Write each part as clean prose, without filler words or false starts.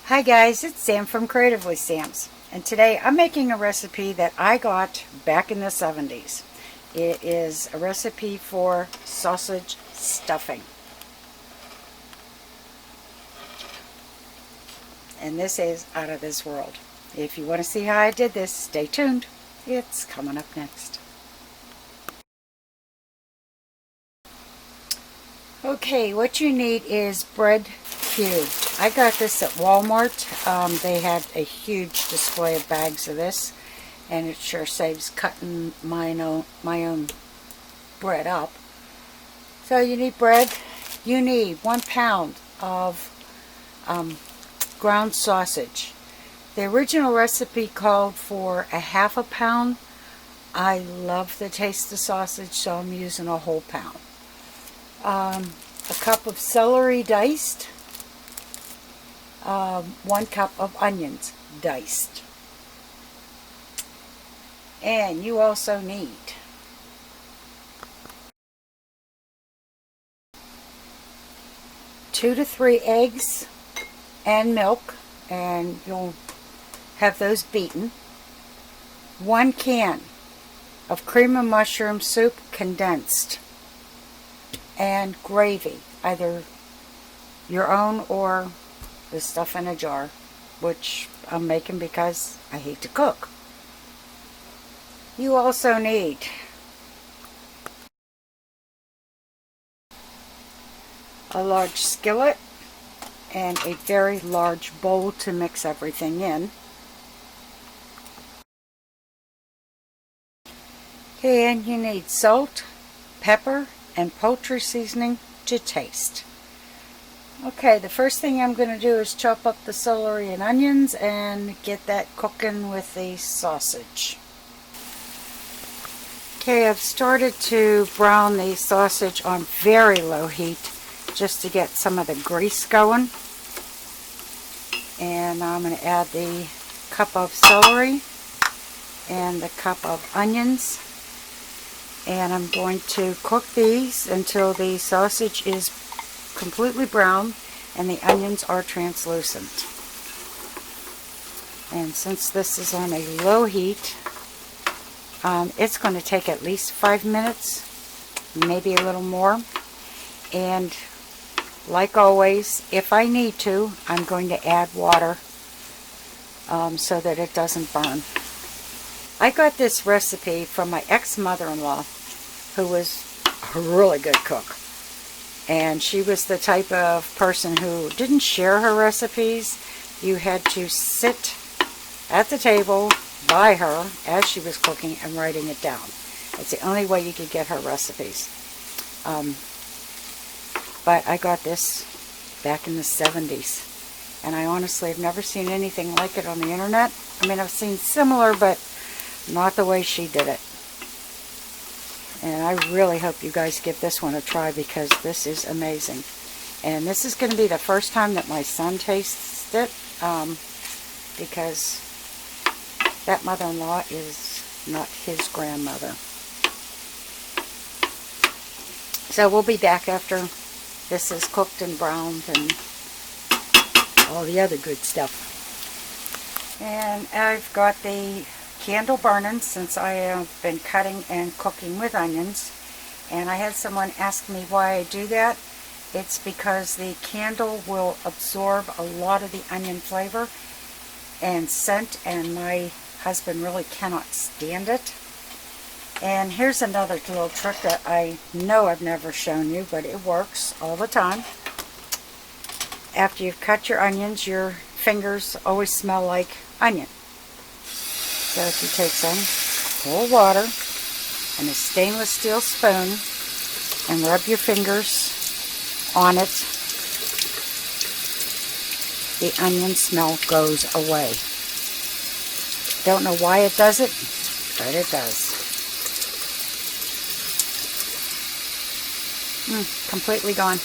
Hi guys, it's Sam from Creatively Sam's, and today I'm making a recipe that I got back in the 70s. It is a recipe for sausage stuffing. And this is out of this world. If you want to see how I did this, stay tuned. It's coming up next. Okay, what you need is bread cubed. I got this at Walmart. They had a huge display of bags of this, and it sure saves cutting my own bread up. So you need bread. You need 1 pound of ground sausage. The original recipe called for a ½ pound. I love the taste of sausage, so I'm using a whole pound. A cup of celery diced, 1 cup of onions diced. And you also need 2 to 3 eggs and milk, and you'll have those beaten. 1 can of cream of mushroom soup condensed, and gravy, either your own or the stuff in a jar, which I'm making because I hate to cook. You also need a large skillet and a very large bowl to mix everything in. And you need salt, pepper, and poultry seasoning to taste. Okay, the first thing I'm going to do is chop up the celery and onions and get that cooking with the sausage. Okay, I've started to brown the sausage on very low heat just to get some of the grease going. And I'm going to add the cup of celery and the cup of onions. And I'm going to cook these until the sausage is completely brown and the onions are translucent. And since this is on a low heat, it's going to take at least 5 minutes, maybe a little more. And like always, if I need to, I'm going to add water so that it doesn't burn. I got this recipe from my ex-mother-in-law, who was a really good cook. And she was the type of person who didn't share her recipes. You had to sit at the table by her as she was cooking and writing it down. It's the only way you could get her recipes. But I got this back in the 70s. And I honestly have never seen anything like it on the internet. I mean, I've seen similar, but not the way she did it. And I really hope you guys give this one a try because this is amazing. And this is going to be the first time that my son tastes it because that mother-in-law is not his grandmother. So we'll be back after this is cooked and browned and all the other good stuff. And I've got the candle burning since I have been cutting and cooking with onions. And I had someone ask me why I do that. It's because the candle will absorb a lot of the onion flavor and scent, and my husband really cannot stand it. And here's another little trick that I know I've never shown you, but it works all the time. After you've cut your onions, your fingers always smell like onion. So if you take some cold water and a stainless steel spoon and rub your fingers on it, the onion smell goes away. Don't know why it does it, but it does. Completely gone.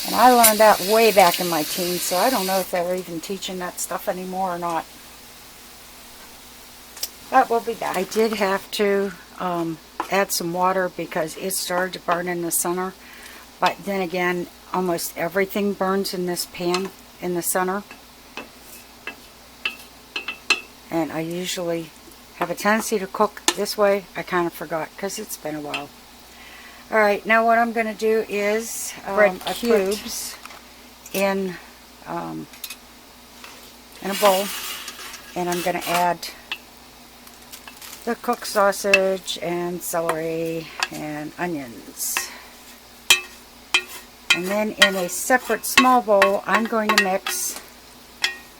And I learned that way back in my teens, so I don't know if they're even teaching that stuff anymore or not. But we'll be back. I did have to add some water because it started to burn in the center. But then again, almost everything burns in this pan in the center. And I usually have a tendency to cook this way. I kind of forgot because it's been a while. Alright, now what I'm going to do is bread cubes in a bowl. And I'm going to add the cooked sausage and celery and onions. And then in a separate small bowl, I'm going to mix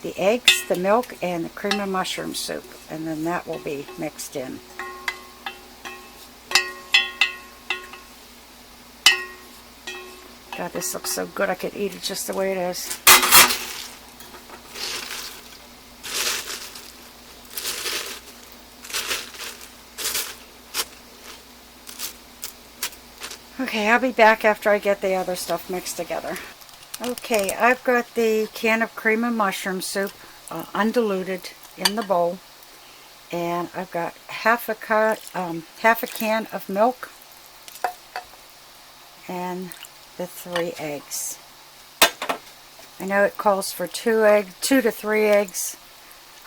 the eggs, the milk, and the cream of mushroom soup. And then that will be mixed in. God, this looks so good. I could eat it just the way it is. Okay, I'll be back after I get the other stuff mixed together. Okay, I've got the can of cream of mushroom soup, undiluted, in the bowl. And I've got half a can of milk and the 3 eggs. I know it calls for 2 to 3 eggs.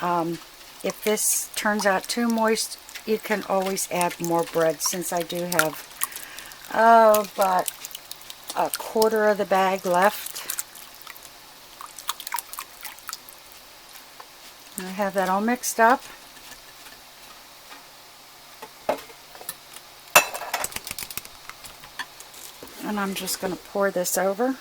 If this turns out too moist, you can always add more bread, since I do have about a quarter of the bag left. And I have that all mixed up. And I'm just going to pour this over.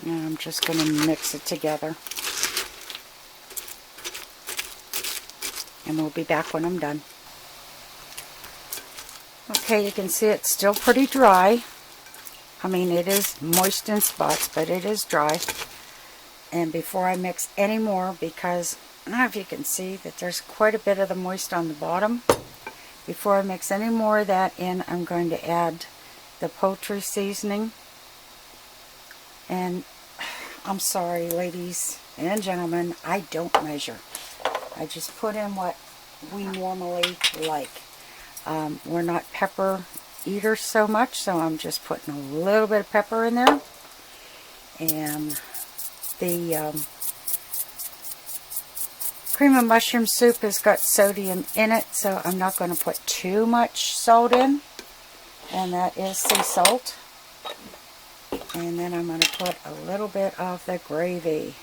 And I'm just going to mix it together. And we'll be back when I'm done. Okay, you can see it's still pretty dry. I mean, it is moist in spots, but it is dry. And before I mix any more, because I don't know if you can see that there's quite a bit of the moist on the bottom. Before I mix any more of that in, I'm going to add the poultry seasoning. And I'm sorry, ladies and gentlemen, I don't measure. I just put in what we normally like. We're not pepper eaters so much, so I'm just putting a little bit of pepper in there. And the cream of mushroom soup has got sodium in it, so I'm not going to put too much salt in. And that is sea salt. And then I'm going to put a little bit of the gravy.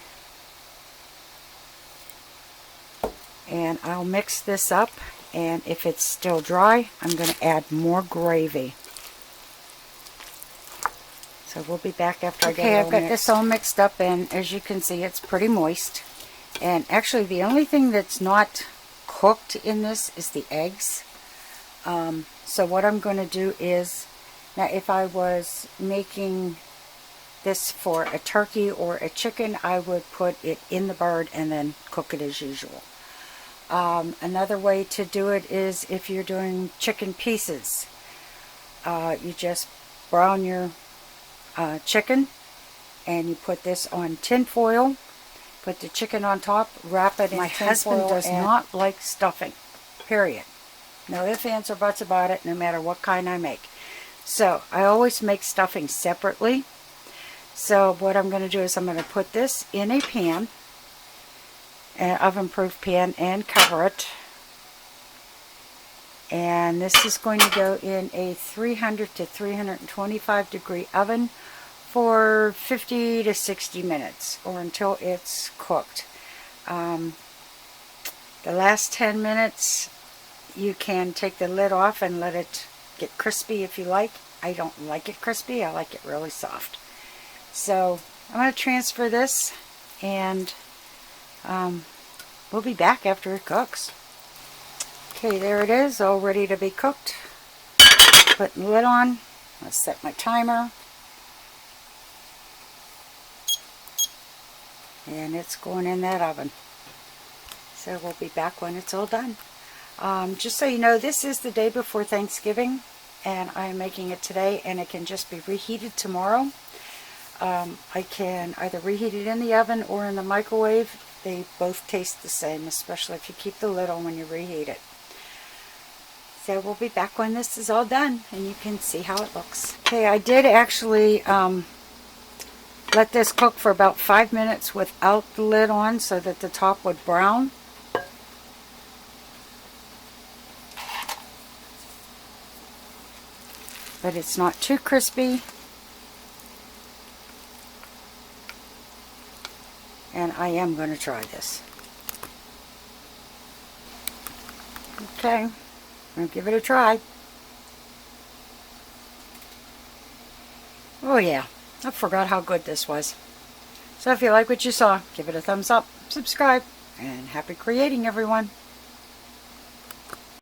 And I'll mix this up, and if it's still dry, I'm going to add more gravy. So we'll be back after I get it all mixed. Okay, I've got this all mixed up, and as you can see, it's pretty moist. And actually, the only thing that's not cooked in this is the eggs. So what I'm going to do is, now if I was making this for a turkey or a chicken, I would put it in the bird and then cook it as usual. Another way to do it is if you're doing chicken pieces. You just brown your chicken, and you put this on tin foil, put the chicken on top, wrap it in tin foil. My husband does not like stuffing, period. No ifs, ands, or buts about it, no matter what kind I make. So I always make stuffing separately. So what I'm going to do is I'm going to put this in a pan, an oven-proof pan, and cover it. And this is going to go in a 300 to 325 degree oven for 50 to 60 minutes, or until it's cooked. The last 10 minutes you can take the lid off and let it get crispy if you like. I don't like it crispy, I like it really soft. So I'm going to transfer this, and we'll be back after it cooks. Okay, there it is, all ready to be cooked. Putting the lid on. Let's set my timer. And it's going in that oven. So we'll be back when it's all done. Just so you know, this is the day before Thanksgiving, and I'm making it today, and it can just be reheated tomorrow. I can either reheat it in the oven or in the microwave. They both taste the same, especially if you keep the lid on when you reheat it. So we'll be back when this is all done and you can see how it looks. Okay, I did actually let this cook for about 5 minutes without the lid on so that the top would brown. But it's not too crispy. And I am going to try this. Okay, I'm going to give it a try. Oh yeah, I forgot how good this was. So if you like what you saw, give it a thumbs up, subscribe, and happy creating, everyone.